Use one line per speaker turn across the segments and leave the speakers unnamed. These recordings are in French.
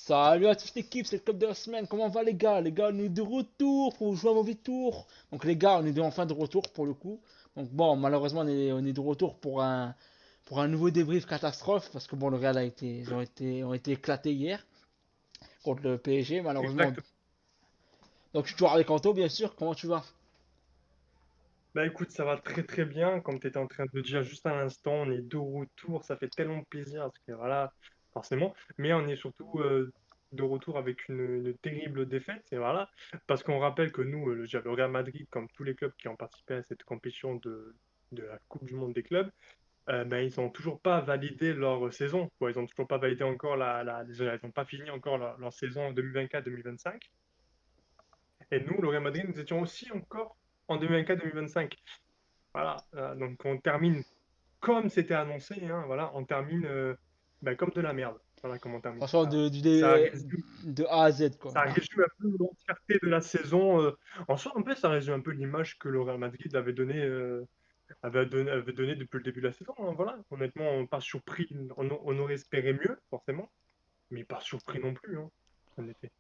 Salut à toute l'équipe, c'est le club de la semaine. Comment va les gars? Les gars, on est de retour pour jouer un mauvais tour. Donc les gars, on est enfin de retour pour le coup. Donc bon, malheureusement, on est de retour pour un nouveau débrief catastrophe parce que bon, le Real ont été éclatés hier contre le PSG, malheureusement.
Exact.
Donc je suis toujours avec Anto, bien sûr. Comment tu vas?
Bah écoute, ça va très très bien. Comme tu étais en train de le dire juste à l'instant, on est de retour. Ça fait tellement plaisir parce que voilà, forcément. Mais on est surtout de retour avec une terrible défaite. Et voilà. Parce qu'on rappelle que nous, le Real Madrid, comme tous les clubs qui ont participé à cette compétition de la Coupe du Monde des clubs, ben, ils n'ont toujours pas validé leur saison, quoi. Ils n'ont toujours pas validé encore ils n'ont pas fini encore leur saison 2024-2025. Et nous, le Real Madrid, nous étions aussi encore en 2024-2025. Voilà, donc on termine comme c'était annoncé, hein, voilà, on termine bah, comme de la merde. Voilà comment on termine.
Franchement,
Voilà. Ça résume,
de A à Z, quoi.
ça résume un peu l'entièreté de la saison. En soi, en fait, ça résume un peu l'image que le Real Madrid avait donné depuis le début de la saison, hein, voilà, honnêtement, pas surpris. On aurait espéré mieux, forcément, mais pas surpris non plus, hein, en effet.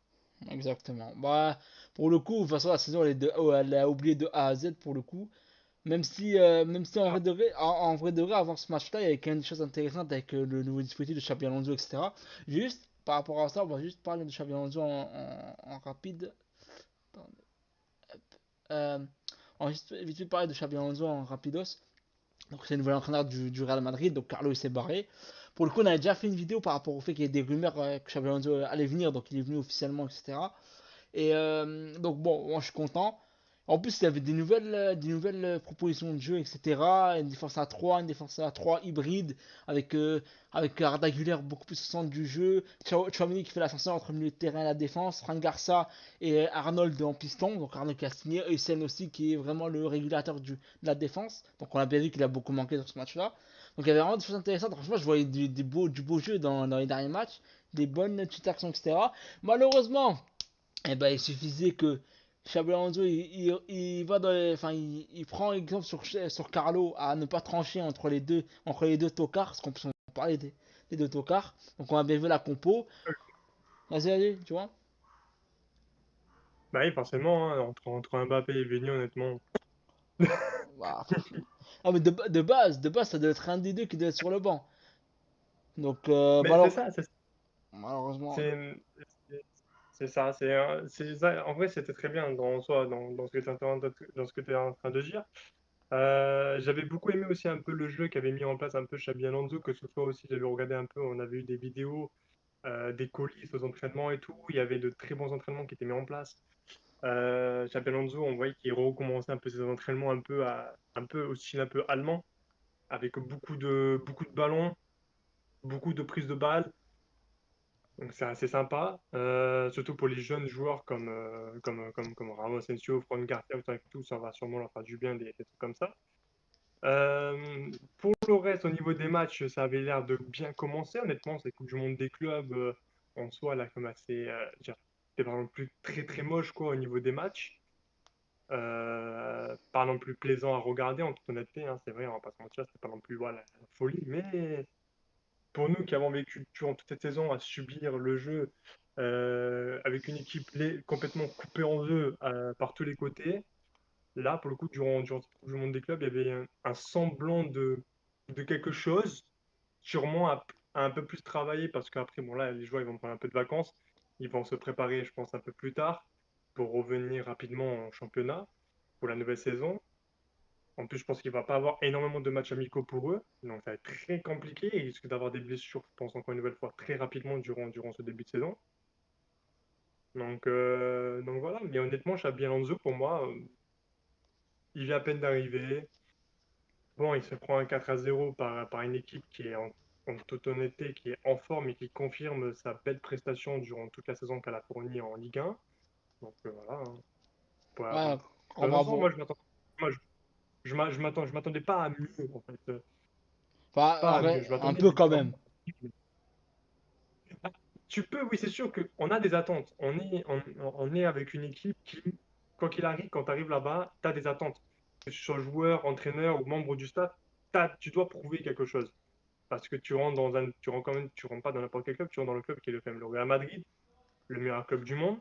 Exactement. Bah, pour le coup, de toute façon, la saison, elle a oublié de A à Z pour le coup. Même si en
Ah,
vrai de vrai, en vrai de vrai, avant ce match-là, il y avait quand même des choses intéressantes avec le nouveau dispositif de Xabi Alonso, etc. Juste, par rapport à ça, on va juste parler de Xabi Alonso en rapide. Attendez, hop. Euh, on va juste vite fait parler de Xabi Alonso en rapidos. Donc c'est le nouvel entraîneur du Real Madrid, donc Carlo il s'est barré. Pour le coup, on avait déjà fait une vidéo par rapport au fait qu'il y ait des rumeurs que Xabi Alonso allait venir, donc il est venu officiellement, etc. Et donc bon, moi je suis content. En plus, il y avait des nouvelles propositions de jeu, etc. Une défense à 3 une défense à 3 hybride, avec, avec Arda Güler beaucoup plus au centre du jeu. Chouameni qui fait l'ascenseur entre le milieu de terrain et la défense. Fran Garça et Arnold en piston. Donc Arnold qui a signé. Eusen aussi qui est vraiment le régulateur de la défense. Donc on a bien vu qu'il a beaucoup manqué dans ce match-là. Donc il y avait vraiment des choses intéressantes. Franchement, je voyais du beau jeu dans les derniers matchs. Des bonnes petites actions, etc. Malheureusement, eh ben, il suffisait que Xabi Alonso il va dans enfin il prend exemple sur Carlo à ne pas trancher entre les deux tocards, parce qu'on peut parler des deux tocards. Donc on a bien vu la compo. Vas-y, tu vois.
bah oui, forcément, hein, entre Mbappé et Vini, honnêtement.
Bah, franchement. Ah, mais de base, ça doit être un des deux qui doit être sur le banc. Donc
Mais c'est ça,
malheureusement.
c'est c'est ça, c'est ça. En vrai, c'était très bien dans soi, dans ce que tu es dans ce que tu en train de dire. J'avais beaucoup aimé aussi un peu le jeu qu'avait mis en place un peu Xabi Alonso, que ce soit aussi, j'avais regardé un peu, on avait eu des vidéos, des colis aux entraînements et tout. Il y avait de très bons entraînements qui étaient mis en place. Xabi Alonso, on voyait qu'il recommençait un peu ses entraînements un peu au style un peu allemand, avec beaucoup de ballons, beaucoup de prises de balles. Donc c'est assez sympa, surtout pour les jeunes joueurs comme Ramos Asensio, Fran Garcia, tout ça va sûrement leur faire du bien, des trucs comme ça. Pour le reste, au niveau des matchs, ça avait l'air de bien commencer. Honnêtement, cette Coupe du Monde des clubs, en soi, là, comme assez, c'était par exemple plus très très moche quoi au niveau des matchs. Pas non plus plaisant à regarder en toute honnêteté, hein, c'est vrai, on va pas se mentir, c'était pas non plus voilà, la folie, mais pour nous qui avons vécu durant toute cette saison à subir le jeu avec une équipe complètement coupée en deux par tous les côtés, là, pour le coup, durant cette Coupe du Monde des clubs, il y avait un semblant de quelque chose, sûrement à un peu plus travailler, parce qu'après, bon, là, les joueurs ils vont prendre un peu de vacances, ils vont se préparer, je pense, un peu plus tard pour revenir rapidement en championnat pour la nouvelle saison. En plus, je pense qu'il ne va pas avoir énormément de matchs amicaux pour eux, donc ça va être très compliqué. Ils risquent d'avoir des blessures, je pense, encore une nouvelle fois, très rapidement durant ce début de saison. Donc voilà, mais honnêtement, Xabi Alonso, pour moi, il vient à peine d'arriver. Bon, il se prend un 4-0 par une équipe qui est en toute honnêteté, qui est en forme et qui confirme sa belle prestation durant toute la saison qu'elle a fournie en Ligue 1. Donc voilà, hein.
Ouais,
De
grand
toute façon,
bravo.
moi, je m'attendais pas à mieux en fait,
Enfin,
pas
en
à mieux.
vrai,
Je
un
m'attendais
peu quand même.
vraiment. Tu peux, oui, c'est sûr qu'on a des attentes. On est avec une équipe qui, quoi qu'il arrive, quand tu arrives là-bas, tu as des attentes. Que tu sois joueur, entraîneur ou membre du staff, tu dois prouver quelque chose. Parce que tu rentres quand même, tu rentres pas dans n'importe quel club, tu rentres dans le club qui est quand même le Real Madrid, le meilleur club du monde,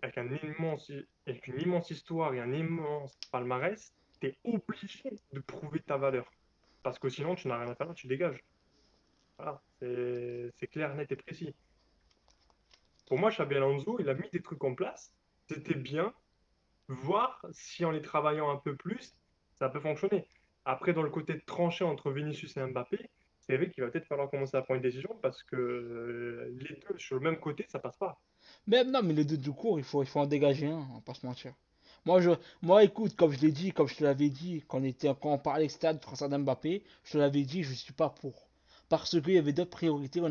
avec une immense histoire et un immense palmarès. Tu es obligé de prouver ta valeur. Parce que sinon, tu n'as rien à faire, tu dégages. Voilà, c'est clair, net et précis. Pour moi, Xabi Alonso, il a mis des trucs en place. C'était bien, voir si en les travaillant un peu plus, ça peut fonctionner. Après, dans le côté tranché entre Vinicius et Mbappé, c'est vrai qu'il va peut-être falloir commencer à prendre une décision parce que les deux sur le même côté, ça passe pas.
Même non, mais les deux du cours, il faut en dégager un, on va pas se mentir. Moi, écoute, comme je l'ai dit, comme je te l'avais dit, quand on parlait stade François Mbappé, je te l'avais dit, je suis pas pour. Parce qu'il y avait d'autres priorités,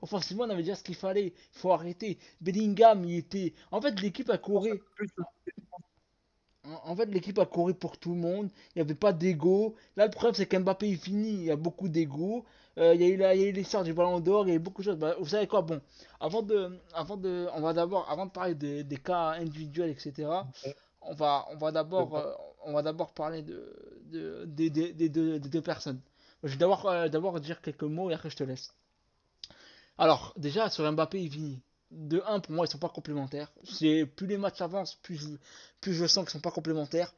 offensivement, on avait déjà ce qu'il fallait. Il faut arrêter. Bellingham, en fait, l'équipe a
Je pense
couru.
un peu plus sur-
En fait, l'équipe a couru pour tout le monde. Il n'y avait pas d'ego. Là, le problème, c'est qu'Mbappé est fini. Il y a beaucoup d'ego. Il y a eu l'histoire du Ballon d'Or. Il y a eu beaucoup de choses. Bah, vous savez quoi? Bon, avant de parler des cas individuels, etc. On va, on va d'abord,
de-
euh, on va d'abord parler des deux personnes. Je vais d'abord dire quelques mots et après je te laisse. Alors, déjà, sur Mbappé et Vini, de un pour moi, ils sont pas complémentaires. Plus les matchs avancent, plus je sens qu'ils sont pas complémentaires.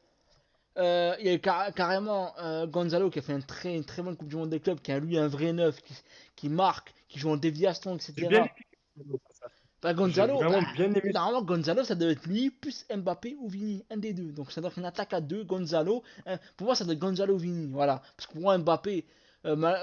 Il y a eu carrément Gonzalo qui a fait une très bonne Coupe du Monde des clubs, qui a lui un vrai neuf, qui marque, qui joue en déviation,
J'ai bien
etc.
aimé au passage.
Bah,
J'ai
Gonzalo, bah,
vraiment bien aimé.
normalement Gonzalo ça doit être lui plus Mbappé ou Vini, un des deux. Donc ça doit être une attaque à deux, Gonzalo. Pour moi ça doit être Gonzalo ou Vini, voilà. Parce que pour moi Mbappé,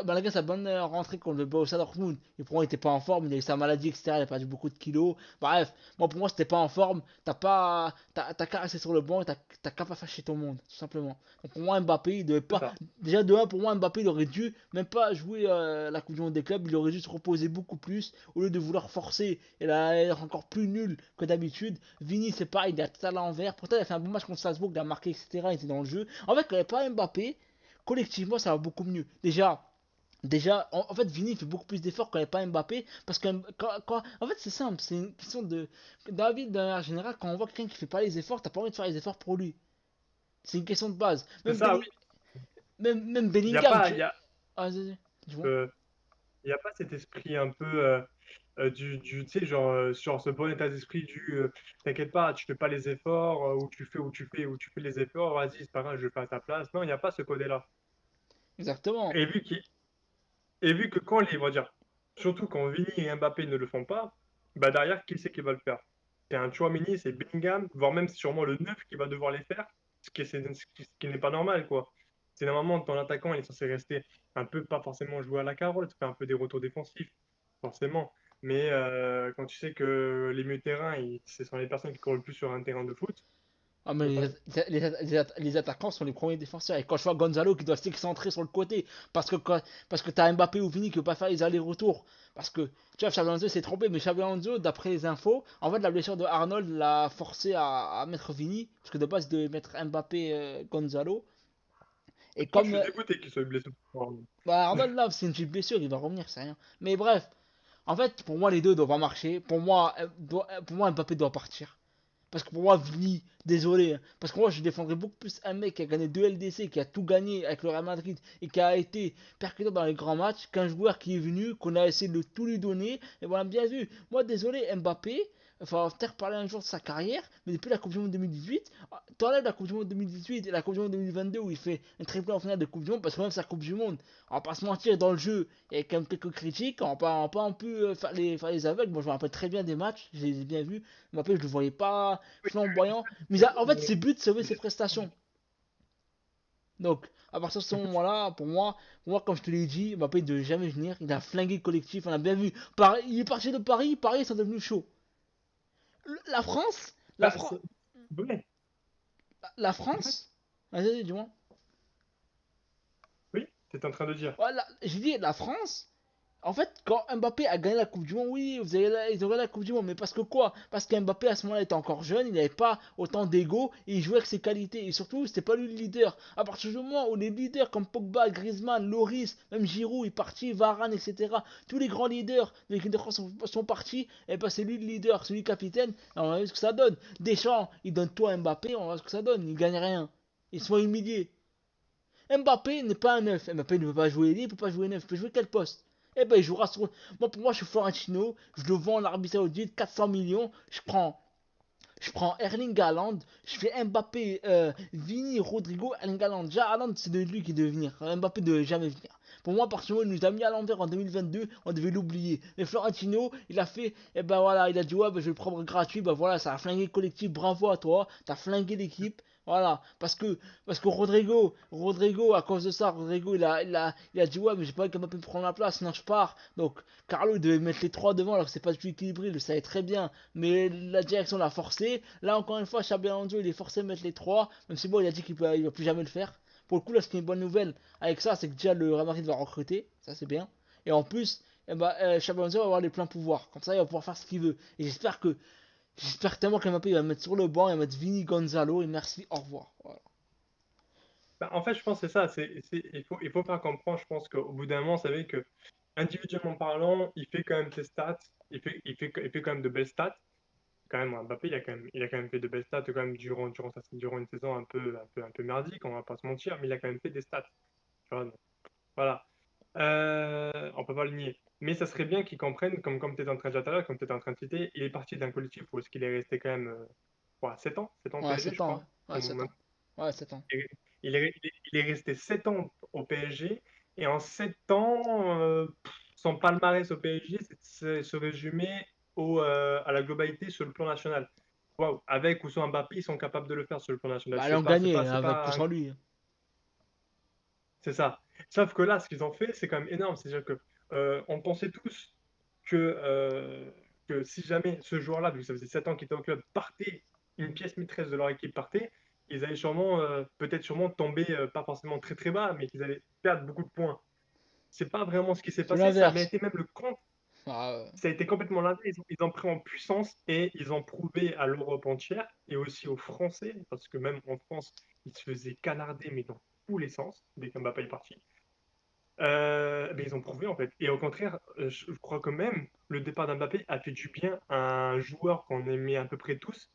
malgré sa bonne rentrée contre le Borussia Dortmund, et pour moi il était pas en forme, il a eu sa maladie, etc. Il a perdu beaucoup de kilos. Bref, moi pour moi c'était pas en forme. T'as qu'à rester sur le banc, t'as qu'à pas fâcher ton monde, tout simplement. Donc pour moi Mbappé il devait
C'est
pas.
ça.
Déjà de 1 pour moi Mbappé il aurait dû même pas jouer la Coupe du Monde des clubs, il aurait dû se reposer beaucoup plus au lieu de vouloir forcer et là, être encore plus nul que d'habitude. Vini, c'est pareil, il a tout à l'envers. Pourtant, il a fait un bon match contre Salzbourg, il a marqué, etc. Il était dans le jeu. En fait, quand il n'y avait pas Mbappé, collectivement, ça va beaucoup mieux. Déjà, en fait, Vini fait beaucoup plus d'efforts quand il n'y a pas Mbappé. Parce que, en fait, c'est simple. C'est une question de. Dans la vie, de manière générale, quand on voit quelqu'un qui fait pas les efforts, t'as pas envie de faire les efforts pour lui. C'est une question de base.
C'est ça, oui.
Même
Il n'y a
Bellingham,
pas,
tu. Ah, vas-y, dis-moi.
euh, il y a pas cet esprit un peu tu sais, genre ce bon état d'esprit t'inquiète pas, tu fais pas les efforts, ou tu fais les efforts, vas-y, c'est pas grave, je le fais à ta place. Non, il n'y a pas ce côté-là.
Exactement.
Et vu qu'il Et vu que on va dire, surtout quand Vini et Mbappé ne le font pas, bah derrière, qui c'est qui va le faire? C'est un Tchouaméni, c'est Bellingham, voire même sûrement le 9 qui va devoir les faire, ce qui n'est pas normal, quoi. C'est normalement, ton attaquant, il est censé rester un peu, pas forcément jouer à la carotte, faire un peu des retours défensifs, forcément. Mais quand tu sais que les milieux de terrain, ce sont les personnes qui courent le plus sur un terrain de foot,
Ah,
tu
mais
peux pas.
les attaquants sont les premiers défenseurs. Et quand je vois Gonzalo qui doit s'excentrer sur le côté, parce que t'as Mbappé ou Vini qui ne peut pas faire les allers-retours. Parce que, tu vois, Xabi Alonso s'est trompé, mais Xabi Alonso, d'après les infos, en fait, la blessure de Arnold l'a forcé à mettre Vini. Parce que de base, il devait mettre Mbappé, Gonzalo. Et
Moi, je
comme
suis dégoûté qu'il soit blessé.
bah, Arnold, là, c'est une petite blessure, il va revenir, c'est rien. Mais bref, en fait, pour moi, les deux doivent pas marcher. Pour moi Mbappé doit partir. Parce que pour moi, Vini, désolé, hein, parce que moi je défendrais beaucoup plus un mec qui a gagné 2 LDC, qui a tout gagné avec le Real Madrid et qui a été percutant dans les grands matchs, qu'un joueur qui est venu, qu'on a essayé de tout lui donner, et voilà, bien vu. Moi, désolé, Mbappé, enfin, on va peut-être parler un jour de sa carrière, mais depuis la Coupe du Monde 2018, t'enlèves la Coupe du Monde 2018 et la Coupe du Monde 2022 où il fait un triplé en finale de Coupe du Monde, parce que même sa Coupe du Monde, on va pas se mentir, dans le jeu, il y a quand même quelques critiques, on va pas en plus faire les aveugles. Moi, je me rappelle très bien des matchs, je les ai bien vus. Mbappé, je le voyais pas flamboyant. Mais en fait, c'est but de sauver ses prestations. Donc, à partir de ce moment-là, pour moi, comme je te l'ai dit, Mbappé ne devait jamais venir. Il a flingué le collectif, on a bien vu. Il est parti de Paris, Paris, ils sont devenus chauds. La France, la,
Bah,
Fran-
ouais.
la France, vas-y, dis-moi.
Oui, t'es en train de dire.
Voilà, j'ai dit la France. En fait, quand Mbappé a gagné la Coupe du Monde, oui, ils ont gagné la Coupe du Monde, mais parce que quoi? Parce qu'Mbappé à ce moment-là était encore jeune, il n'avait pas autant d'ego et il jouait avec ses qualités. Et surtout, c'était pas lui le leader. À partir du moment où les leaders comme Pogba, Griezmann, Loris, même Giroud est parti, Varane, etc., tous les grands leaders de l'équipe de France sont partis, et ben c'est lui le leader, c'est lui le capitaine, et on a vu ce que ça donne. Deschamps, il donne tout à Mbappé, on voit ce que ça donne, il gagne rien. Ils sont humiliés. Mbappé n'est pas un neuf. Mbappé ne peut pas jouer libre, il peut pas jouer neuf. Il peut jouer quel poste? Eh ben, il jouera sur. Moi, pour moi, je suis Florentino. Je le vends en Arabie Saoudite, 400 millions. Je prends Erling Haaland, je fais Mbappé, Vini, Rodrigo, Erling Haaland. Déjà, Haaland, c'est de lui qui devait venir. Mbappé ne devait jamais venir. Pour moi, parce que il nous a mis à l'envers en 2022, on devait l'oublier. Mais Florentino, il a fait, et ben voilà, il a dit, ouais, ben, je vais le prendre gratuit, ben voilà, ça a flingué le collectif, bravo à toi, t'as flingué l'équipe. Voilà, parce que Rodrigo, à cause de ça, Rodrigo, il a dit, ouais, mais j'ai pas envie que Mbappé me prenne la place, sinon je pars. Donc, Carlo, il devait mettre les trois devant, alors que c'est pas du tout équilibré, il le savait très bien, mais la direction l'a forcé. Là, encore une fois, Xabi Alonso, il est forcé de mettre les trois, même si bon, il a dit il va plus jamais le faire. Pour le coup, là, ce qui est une bonne nouvelle avec ça, c'est que déjà le Real Madrid va recruter, ça c'est bien. Et en plus, Xabi Alonso va avoir les pleins pouvoirs. Comme ça, il va pouvoir faire ce qu'il veut. Et j'espère tellement qu'Mbappé il va mettre sur le banc, il va mettre Vini Gonzalo et merci, au revoir. Voilà.
Bah, en fait, je pense que c'est ça. Il faut faire comprendre, je pense qu'au bout d'un moment, vous savez que individuellement parlant, il fait quand même ses stats. Il fait quand même de belles stats. Quand même, Mbappé, il a quand même fait de belles stats quand même durant une saison un peu merdique, on va pas se mentir, mais il a quand même fait des stats. Tu vois, donc, voilà. On peut pas le nier. Mais ça serait bien qu'ils comprennent, comme tu étais en train de dire tout à l'heure, comme tu étais en train de citer, il est parti d'un collectif où est-ce qu'il est resté quand même 7 ans au
Ouais,
PSG,
7
je
ans,
crois.
ouais. Ouais, 7 ans. Ouais, 7 ans.
Il est resté 7 ans au PSG et en 7 ans, son palmarès au PSG se résumait à la globalité sur le plan national. Waouh, avec ou sans Mbappé, ils sont capables de le faire sur le plan national.
Bah, ils ont gagné
C'est
avec ou
pas,
sans lui.
c'est ça. Sauf que là, ce qu'ils ont fait, c'est quand même énorme. C'est-à-dire que on pensait tous que si jamais ce joueur-là, vu que ça faisait 7 ans qu'il était au club, partait, une pièce maîtresse de leur équipe partait, ils allaient sûrement, peut-être sûrement tomber, pas forcément très très bas, mais qu'ils allaient perdre beaucoup de points. C'est pas vraiment ce qui s'est
C'est
passé, ça a même
l'inverse.
été même le compte,
Ah,
ça a été complètement l'inverse. Ils ont pris en puissance et ils ont prouvé à l'Europe entière et aussi aux Français, parce que même en France, ils se faisaient canarder, mais dans tous les sens, dès qu'Mbappé est parti. Ben, ils ont prouvé en fait. Et au contraire, je crois que même le départ d'Mbappé a fait du bien à un joueur qu'on aimait à peu près tous,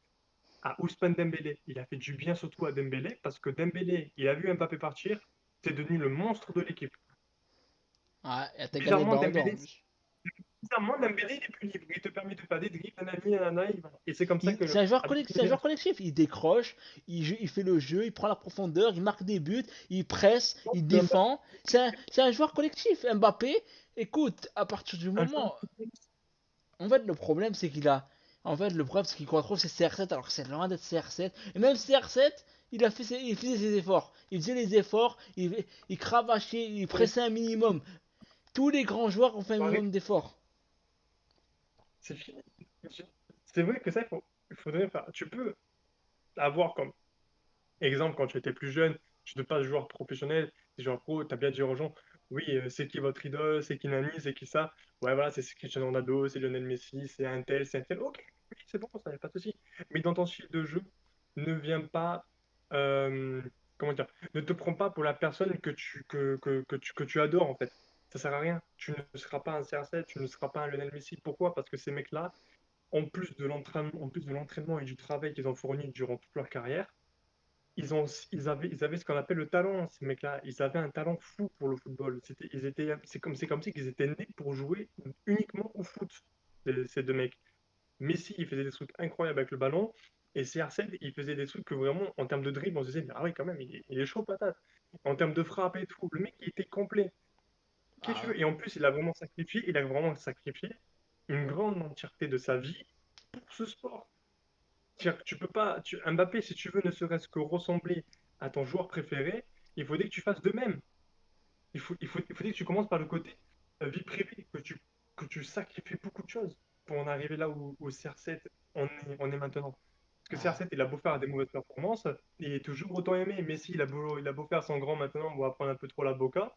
à Ousmane Dembélé. Il a fait du bien surtout à Dembélé parce que Dembélé, il a vu Mbappé partir, c'est devenu le monstre de l'équipe.
ouais, et t'as gagné le
Bizarrement,
ballon d'or en
Dembélé,
plus.
bizarrement, Dembélé, il est plus libre. Il te permet de faire des dribbles, nanani, nanana, et c'est comme ça que
C'est un joueur
avec
collectif, c'est un
une
joueur collectif. Il décroche, il fait le jeu, il prend la profondeur, il marque des buts, il presse, il défend. C'est un joueur collectif. Mbappé, écoute, à partir du
un joueur
moment. En fait, le problème, c'est qu'il a. En fait, le problème, c'est qu'il croit trop que c'est CR7, alors que c'est loin d'être CR7. Et même CR7, il faisait ses efforts. Il faisait les efforts, il cravachait, il pressait un minimum. Tous les grands joueurs ont fait un
arrête,
minimum d'efforts.
c'est fini. C'est vrai que ça, il faudrait faire. Tu peux avoir comme exemple, quand tu étais plus jeune, tu n'es pas joueur professionnel, tu es joueur pro, tu as bien dit aux gens, oui, c'est qui votre idole, c'est qui Nani, c'est qui ça? Ouais, voilà, c'est Cristiano Ronaldo, c'est Lionel Messi, c'est un tel. Ok, oui, c'est bon, ça n'y a pas de souci. Mais dans ton style de jeu, ne viens pas, euh, comment dire, ne te prends pas pour la personne que tu adores, en fait. Ça sert à rien. Tu ne seras pas un CR7, tu ne seras pas un Lionel Messi. Pourquoi? Parce que ces mecs-là, en plus de l'entraînement et du travail qu'ils ont fourni durant toute leur carrière, ils avaient ce qu'on appelle le talent, ces mecs-là. Ils avaient un talent fou pour le football. C'est comme si qu'ils étaient nés pour jouer uniquement au foot, ces deux mecs. Messi, il faisait des trucs incroyables avec le ballon. Et CR7, il faisait des trucs que vraiment, en termes de dribble, on se disait, mais ah oui, quand même, il est chaud patate. En termes de frappe et tout, le mec, il était complet. Qu'est-ce que tu
Ah,
veux? Et en plus, il a vraiment sacrifié une grande entièreté de sa vie pour ce sport. C'est-à-dire que tu peux pas, Mbappé, si tu veux ne serait-ce que ressembler à ton joueur préféré, il faudrait que tu fasses de même. Il faudrait que tu commences par le côté vie privée, que tu sacrifies beaucoup de choses pour en arriver là où CR7 on est maintenant. Parce que
ah.
CR7, il a beau faire des mauvaises performances, il est toujours autant aimé. Messi, il a beau faire son grand maintenant, on va prendre un peu trop la boca,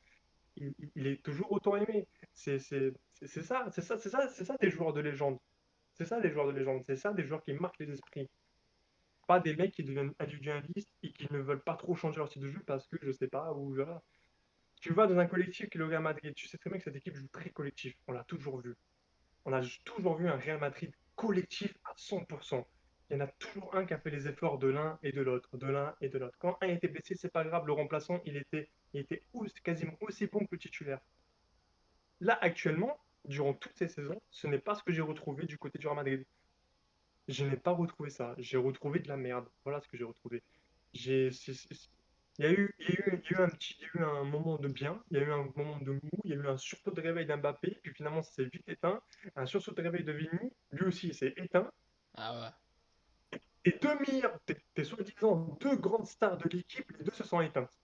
il est toujours autant aimé. C'est ça, c'est ça, c'est ça, c'est ça des joueurs de légende. C'est ça des joueurs de légende, c'est ça des joueurs qui marquent les esprits. Pas des mecs qui deviennent individualistes et qui ne veulent pas trop changer leur style de jeu parce que je sais pas, ou voilà. Tu vas dans un collectif qui est le Real Madrid, tu sais très bien que cette équipe joue très collectif. On l'a toujours vu. On a toujours vu un Real Madrid collectif à 100%. Il y en a toujours un qui a fait les efforts de l'un et de l'autre, de l'un et de l'autre. Quand un était blessé, c'est pas grave, le remplaçant, il était Il était quasiment aussi bon que le titulaire. Là, actuellement, durant toutes ces saisons, ce n'est pas ce que j'ai retrouvé du côté du Real Madrid. Je n'ai pas retrouvé ça. J'ai retrouvé de la merde. Voilà ce que j'ai retrouvé. J'ai, il y a eu un moment de bien, il y a eu un moment de mou, il y a eu un sursaut de réveil d'Mbappé, puis finalement ça s'est vite éteint. Un sursaut de réveil de Vini, lui aussi il s'est éteint.
Ah ouais.
Et deux meilleurs, tes soi-disant deux grandes stars de l'équipe, les deux se sont éteintes.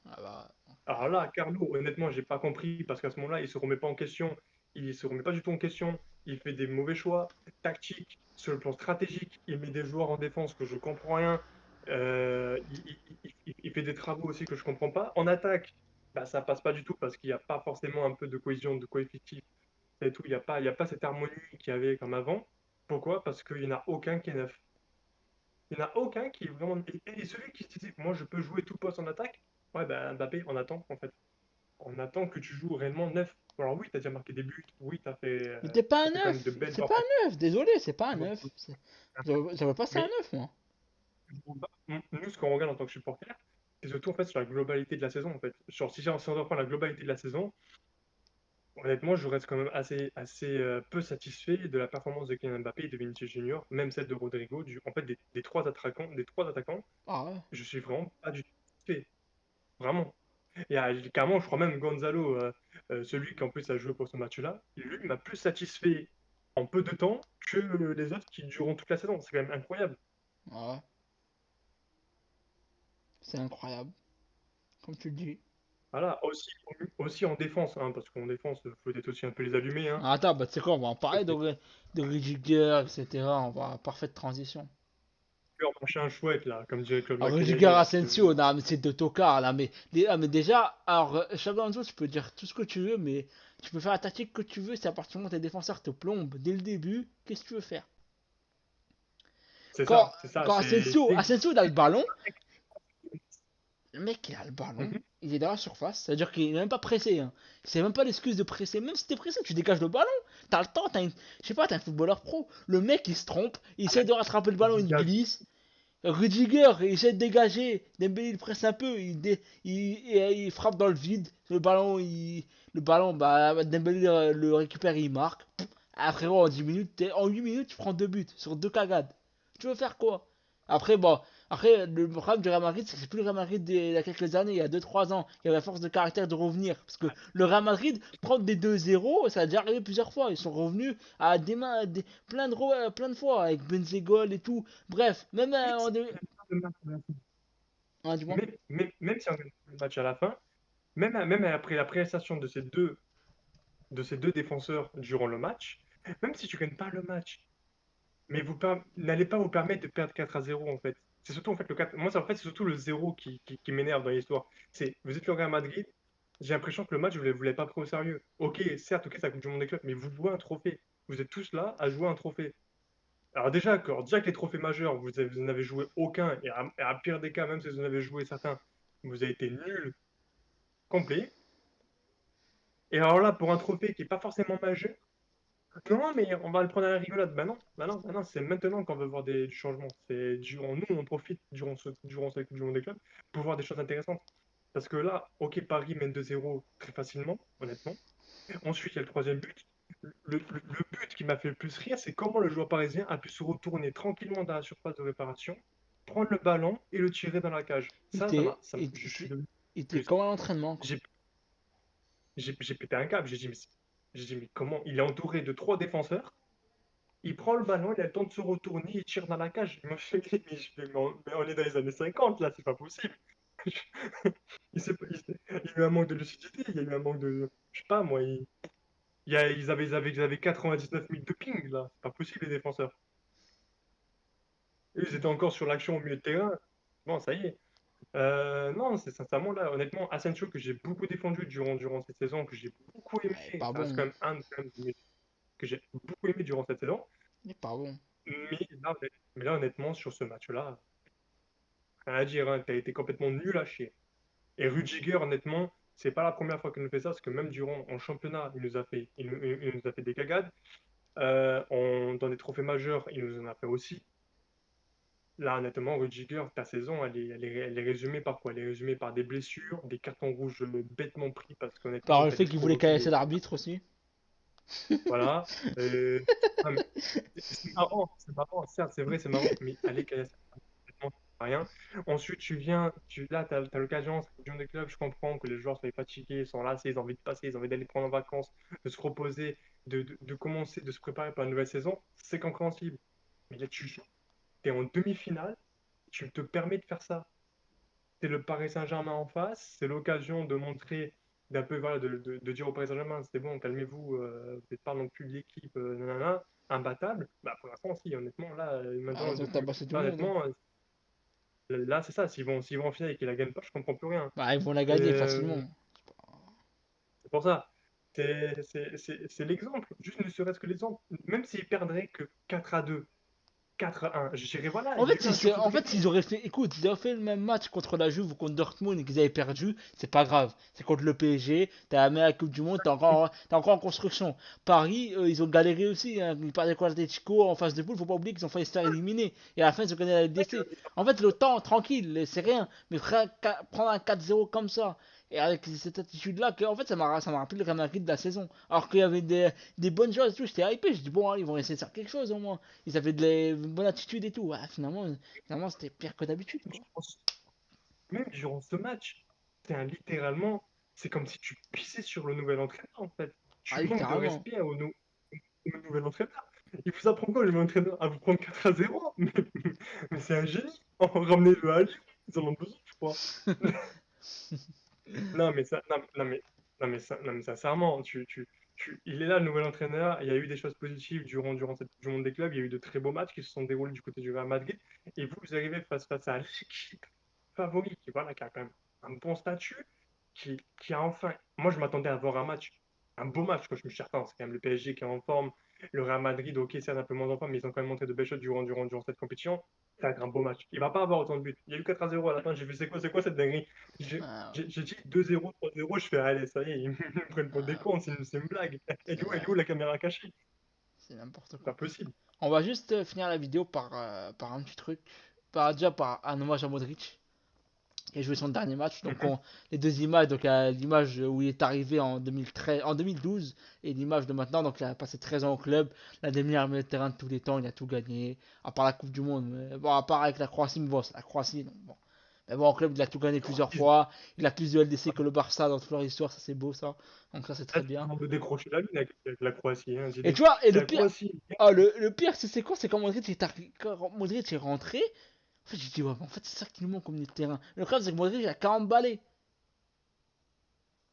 Ah bah,
Alors là, Carlo, honnêtement, j'ai pas compris parce qu'à ce moment-là, il se remet pas en question. Il se remet pas du tout en question. Il fait des mauvais choix tactiques sur le plan stratégique. Il met des joueurs en défense que je comprends rien. Il fait des travaux aussi que je comprends pas. En attaque, bah, ça passe pas du tout parce qu'il n'y a pas forcément un peu de cohésion, de coefficient et tout. Il y a pas cette harmonie qu'il y avait comme avant. Pourquoi? Parce qu'il n'y en a aucun qui est neuf. Il n'y en a aucun qui est vraiment. Et celui qui se dit, moi je peux jouer tout poste en attaque, ouais, bah, Mbappé, on attend en fait. On attend que tu joues réellement neuf. Alors oui, tu as déjà marqué des buts, oui,
mais t'es pas un
t'as fait quand même de
neuf.
belles
C'est pas un neuf. Désolé, c'est pas un neuf. J'avais pas ça un
Mais
neuf, moi.
nous, ce qu'on regarde en tant que supporter, c'est surtout en fait sur la globalité de la saison. En fait. Genre, si on doit prendre la globalité de la saison, honnêtement, je reste quand même assez peu satisfait de la performance de Kylian Mbappé et de Vinicius Junior, même celle de Rodrigo, en fait des trois attaquants,
Ah ouais.
je suis vraiment pas du tout satisfait. Vraiment. Et carrément, je crois même Gonzalo, celui qui en plus a joué pour ce match-là, lui m'a plus satisfait en peu de temps que les autres qui dureront toute la saison. C'est quand même incroyable.
Ah ouais. C'est incroyable. Comme tu le dis.
Voilà, aussi en défense, hein, parce qu'en défense, il faut être aussi un peu les allumer. Hein.
Ah, attends, bah tu sais quoi, on va en
Parce
parler
que
de Rudiger, etc. On va parfaite transition.
leur machin chouette, là, comme dirait Claude
Alors, Rudiger
Makélélé, là.
Asensio, non, mais c'est deux tocards là. Mais déjà, alors, Xabi Alonso, tu peux dire tout ce que tu veux, mais tu peux faire la tactique que tu veux. C'est à partir du moment où tes défenseurs te plombent dès le début, qu'est-ce que tu veux faire? Quand,
C'est ça,
quand
c'est.
Asensio il a le ballon, le mec il a le ballon,
Mhm.
il est dans la surface, c'est-à-dire qu'il n'est même pas pressé. Hein. C'est même pas l'excuse de presser. Même si t'es pressé, tu dégages le ballon. T'as le temps, je sais pas, t'es un footballeur pro. Le mec il se trompe, il
Ah,
essaie de rattraper le ballon,
du
il
gaz.
glisse. Rudiger, il essaie de dégager. Dembélé, il presse un peu. Il frappe dans le vide. Le ballon bah, Dembélé le récupère et il marque. Ah, frérot, en 10 minutes, en 8 minutes, tu prends deux buts sur deux cagades. Tu veux faire quoi? Après, bon, après, le problème du Real Madrid, c'est que c'est plus le Real Madrid d'il y a quelques années, il y a deux trois ans. Il y avait la force de caractère de revenir. Parce que le Real Madrid, prendre des 2-0, ça a déjà arrivé plusieurs fois. Ils sont revenus à des mains, plein de fois, avec Benzegol et tout. Bref, même
Même
en
si
deux.
on gagne pas le match à la fin,
Dis-moi.
même si on gagne pas le match à la fin, même après la prestation de ces deux défenseurs durant le match, même si tu gagnes pas le match, mais n'allez pas vous permettre de perdre 4-0 en fait. C'est surtout en fait le 4. Moi, en fait, c'est surtout le 0 qui m'énerve dans l'histoire. Vous êtes le Real Madrid, j'ai l'impression que le match, vous l'avez pas pris au sérieux. Ok, certes, ok, c'est la Coupe du Monde des clubs, mais vous jouez un trophée. Vous êtes tous là à jouer un trophée. Alors déjà que les trophées majeurs, vous n'avez joué aucun, et à pire des cas, même si vous en avez joué certains, vous avez été nuls complet. Et alors là, pour un trophée qui n'est pas forcément majeur, non, mais on va le prendre à la rigolade. Bah non, c'est maintenant qu'on veut voir du changement. Nous, on profite durant cette Coupe du Monde des clubs pour voir des choses intéressantes. Parce que là, ok, Paris mène 2-0 très facilement, honnêtement. Ensuite, il y a le troisième but. Le but qui m'a fait le plus rire, c'est comment le joueur parisien a pu se retourner tranquillement dans la surface de réparation, prendre le ballon et le tirer dans la cage.
Il était,
Je suis devenu
il était
plus.
comme un entraînement, quoi.
J'ai j'ai pété un câble. J'ai dit, mais comment? Il est entouré de trois défenseurs. Il prend le ballon, il a le temps de se retourner, il tire dans la cage. Il m'a fait, mais on est dans les années 50 là, c'est pas possible. Il y a eu un manque de lucidité, il y a eu un manque de. Je sais pas, moi, ils avaient 99 000 de ping là, c'est pas possible les défenseurs. Eux, ils étaient encore sur l'action au milieu de terrain. Bon, ça y est. Non, c'est sincèrement là, honnêtement, Asensio que j'ai beaucoup défendu durant cette saison, que j'ai beaucoup
Ah, il est
aimé,
pas
ça reste
bon.
quand même un quand même, que j'ai beaucoup aimé durant cette saison.
Il est pas bon.
Mais là, honnêtement, sur ce match-là, rien à dire, hein, t'as été complètement nul à chier. Et Rudiger, honnêtement, c'est pas la première fois qu'il nous fait ça, parce que même durant en championnat, il nous a fait des cagades. Dans des trophées majeurs, il nous en a fait aussi. Là, honnêtement, Rudiger, ta saison, elle est résumée par quoi? Elle est résumée par des blessures, des cartons rouges bêtement pris parce qu'honnêtement,
Par le
tu
fait
allais
qu'il voulait
provoquer
caresser
des.
l'arbitre aussi.
Voilà. Euh, ah, mais c'est marrant, certes, c'est vrai, c'est marrant, mais allez, honnêtement, c'est rien. Ensuite, là, tu as l'occasion, c'est la Coupe des clubs, je comprends que les joueurs soient fatigués, sont lassés, ils ont envie de passer, ils ont envie d'aller prendre en vacances, de se reposer, de commencer, de se préparer pour la nouvelle saison, c'est compréhensible. Mais là, tu joues, tu es en demi-finale, tu te permets de faire ça. C'est le Paris Saint-Germain en face, c'est l'occasion de montrer, d'un peu, voilà, de dire au Paris Saint-Germain, c'est bon, calmez-vous, vous n'êtes pas non plus l'équipe nanana, imbattable. Bah, pour l'instant, si, honnêtement, là,
Bah,
maintenant,
ils ont tabassé tout
là,
le monde, hein.
honnêtement, là, c'est ça, s'ils vont en finale et qu'ils la gagnent pas, je comprends plus rien.
Bah, ils vont la
Et,
gagner facilement.
c'est pour ça. C'est l'exemple, juste ne serait-ce que l'exemple. Même s'ils perdraient que 4-2, 4-1, je dirais, voilà,
En
il y a
fait,
eu un jeu
en fait,
footballistique.
s'ils auraient fait, écoute, s'ils auraient fait le même match contre la Juve ou contre Dortmund et qu'ils avaient perdu, c'est pas grave. C'est contre le PSG, t'as la meilleure Coupe du Monde, t'es encore en construction. Paris, ils ont galéré aussi, hein. Ils perdaient contre l'Atletico en phase de poule, faut pas oublier qu'ils ont failli se faire éliminer. Et à la fin, ils ont gagné la LDC. En fait, le temps, tranquille, c'est rien. Mais frère, prendre un 4-0 comme ça, et avec cette attitude-là, que, en fait, ça m'a rappelé le Real Madrid de la saison. Alors qu'il y avait des bonnes choses et tout, j'étais hypé, je dis bon, allez, ils vont essayer de faire quelque chose au moins. Ils avaient une bonne attitude et tout. Ouais, finalement c'était pire que d'habitude, quoi.
Même durant ce match, littéralement, c'est comme si tu pissais sur le nouvel entraîneur, en fait.
Ah,
Tu manques de
littéralement.
respect au nouvel entraîneur. Il vous apprend quoi, le nouvel entraîneur? À vous prendre 4-0? Mais c'est un génie. Oh, ramenez-le à Lyon. Ils en ont besoin, je crois. Non, mais ça, non, non, mais sincèrement, il est là, le nouvel entraîneur. Il y a eu des choses positives durant cette Coupe du Monde des clubs. Il y a eu de très beaux matchs qui se sont déroulés du côté du Real Madrid. Et vous arrivez face à l'équipe favori voilà, qui a quand même un bon statut, qui a enfin. Moi, je m'attendais à voir un beau match. Quand je me suis dit, attends, c'est quand même le PSG qui est en forme. Le Real Madrid, ok, c'est un peu moins en forme, mais ils ont quand même montré de belles choses durant cette compétition. C'est un beau match. Il va pas avoir autant de buts. Il y a eu 4-0 à la fin. J'ai vu, c'est quoi cette dinguerie?
Ah,
J'ai dit 2-0, 3-0, je fais, allez, ça y est, ils me prennent pour des
ah,
cons, c'est une blague.
c'est
Elle est où la caméra cachée?
c'est n'importe
C'est pas
quoi.
possible.
On va juste finir la vidéo par un petit truc. Déjà par un hommage à Modric, qui a joué son dernier match. Donc
Mhm.
les deux images, donc l'image où il est arrivé en 2013, en 2012 et l'image de maintenant. Donc il a passé 13 ans au club, la demi-meilleure milieu de terrain de tous les temps, il a tout gagné, à part la Coupe du Monde. Mais, bon, à part avec la Croatie, mais bon, c'est la Croatie, donc bon. Mais bon, en club, il a tout gagné plusieurs
Ils-
fois. Il a plus de LDC que le Barça dans toute leur histoire, ça c'est beau ça. Donc ça c'est
Là,
très
tu
bien.
demandes de décrocher la lune avec la Croatie, hein,
Et
dis-les.
tu vois, et
C'est
le
la
pire,
Croatie.
ah, le pire c'est quoi? C'est quand quand Modric est rentré. En fait, j'ai dit, ouais, mais en fait, c'est ça qui nous manque au milieu de terrain. Le problème, c'est que Modric il a 40 balais.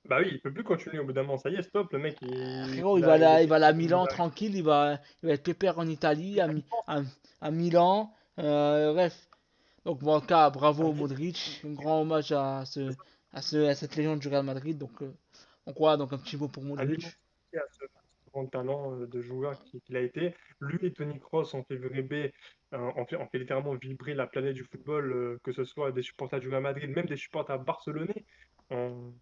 Bah oui, il peut plus continuer au bout d'un moment. Ça y est, stop, le mec,
Frérot,
il a
il va
dit
aller à
qu'il
Milan
va arrêter.
tranquille, il va être pépère en Italie,
Il a dit,
à Milan. Bref. Donc, bon, en tout cas,
à
bravo
Milan,
Modric. Un grand hommage à cette légende du Real Madrid. Donc voilà, donc un petit mot pour
à
Modric.
l'immensité, à ce grand talent de joueur qu'il a été. Lui et Tony Kroos ont fait vibrer, ont fait littéralement vibrer la planète du football, que ce soit des supporters du Real Madrid, même des supporters barcelonais, ont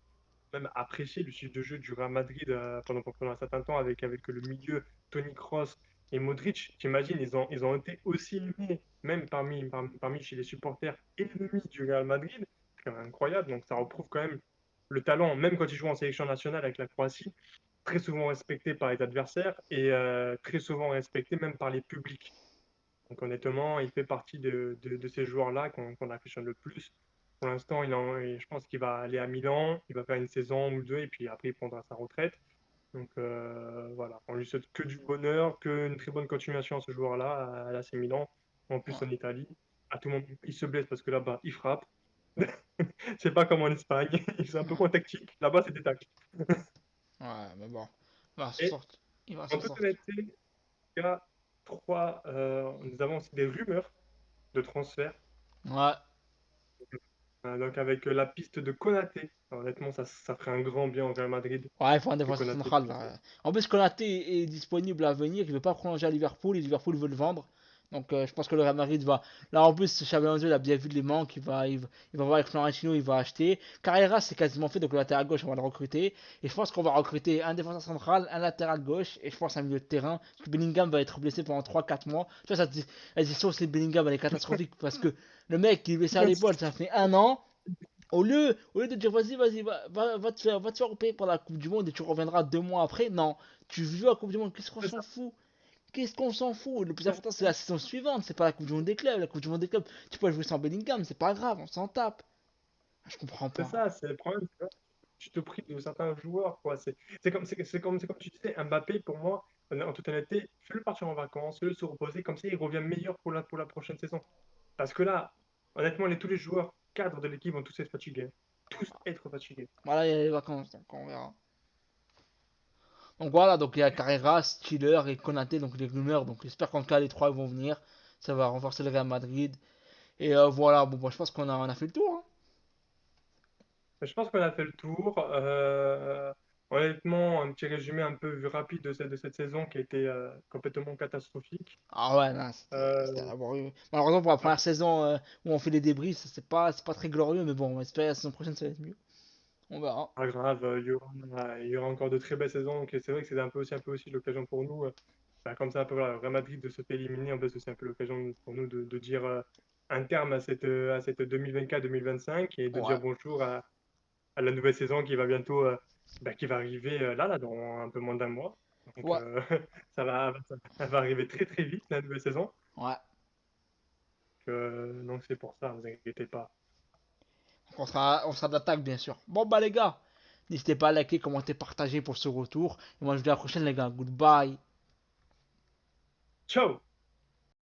même apprécié le style de jeu du Real Madrid pendant un certain temps avec le milieu Tony Kroos et Modric. J'imagine, ils ont été aussi aimés, même parmi chez les supporters ennemis du Real Madrid. C'est quand même incroyable, donc ça reprouve quand même le talent, même quand ils jouent en sélection nationale avec la Croatie, très souvent respecté par les adversaires et très souvent respecté même par les publics. Donc honnêtement, il fait partie de ces joueurs-là qu'on affectionne le plus. Pour l'instant, je pense qu'il va aller à Milan, il va faire une saison ou deux et puis après il prendra sa retraite. Donc voilà, on lui souhaite que du bonheur, qu'une très bonne continuation à ce joueur-là, à l'AC Milan, en plus
Ouais,
en Italie. À tout moment, il se blesse parce que là-bas, il frappe. C'est pas comme en Espagne, c'est un peu moins tactique. Là-bas, c'est des tacles.
ouais, mais bon. Il va s'en
Et
sortir. Il va
en
s'en
toute
sortir.
honnêteté, il y a nous avons aussi des rumeurs de transfert.
Ouais.
Donc avec la piste de Konaté. Alors, honnêtement, ça ferait un grand bien au Real Madrid
Ouais, il faut un
que
défenseur
Konaté
central là. En plus, Konaté est disponible à venir. Il veut pas prolonger à Liverpool et Liverpool veut le vendre. Donc je pense que le Real Madrid va. Là en plus, Xabi Alonso il a bien vu les manques, il va voir avec Florentino, il va acheter. Carrera c'est quasiment fait, donc le latéral gauche on va le recruter. Et je pense qu'on va recruter un défenseur central, un latéral gauche et je pense un milieu de terrain. Parce que Bellingham va être blessé pendant 3 4 mois. Tu vois, elle dit sauf si Bellingham elle est catastrophique parce que le mec il laisse à l'épaule, ça fait un an. Au lieu de dire vas-y, va te faire opérer pour la Coupe du Monde et tu reviendras 2 mois après, non. Tu joues la Coupe du Monde, qu'est-ce qu'on
C'est
s'en
ça,
fout? Qu'est-ce qu'on s'en fout? Le plus
c'est
important, c'est la saison suivante. C'est pas la Coupe du Monde des clubs. La Coupe du Monde des clubs, tu peux jouer sans Bellingham. C'est pas grave, on s'en tape. Je comprends pas.
c'est le problème. Tu vois. Tu te prives de certains joueurs, quoi. C'est comme tu disais, Mbappé, pour moi, en toute honnêteté, fais-le partir en vacances, fais-le se reposer, comme ça il revient meilleur pour la prochaine saison. Parce que là, honnêtement, tous les joueurs cadres de l'équipe vont tous être fatigués. Tous être fatigués.
Voilà, il y a les vacances, donc on verra. Donc voilà, donc il y a Carrera, Stiller et Konaté, donc les rumeurs. Donc j'espère qu'en cas les trois vont venir. Ça va renforcer le Real Madrid. Et voilà, bon, je pense qu'on a fait le tour, hein.
Je pense qu'on a fait le tour. Honnêtement, un petit résumé un peu rapide de cette saison qui a été complètement catastrophique.
Ah ouais, non, c'était
Euh,
laborieux. Malheureusement, pour la
ah,
première saison où on fait les débriefs, c'est pas très glorieux, mais bon, on espère la saison prochaine ça va être mieux. On verra.
Pas grave, il y aura encore de très belles saisons. Donc c'est vrai que c'est un peu aussi l'occasion pour nous, comme ça, un peu, voilà, Real Madrid de se fait éliminer. En fait, c'est un peu l'occasion pour nous de dire un terme à cette 2024-2025 et de dire
Ouais.
bonjour à la nouvelle saison qui va bientôt, qui va arriver là, dans un peu moins d'un mois. Donc,
Ouais.
ça va arriver très très vite, la nouvelle saison.
Ouais.
Donc c'est pour ça, ne vous inquiétez pas.
On sera d'attaque, bien sûr. Bon, bah, les gars, n'hésitez pas à liker, commenter, partager pour ce retour. Et moi, je vous dis à la prochaine, les gars. Goodbye.
Ciao!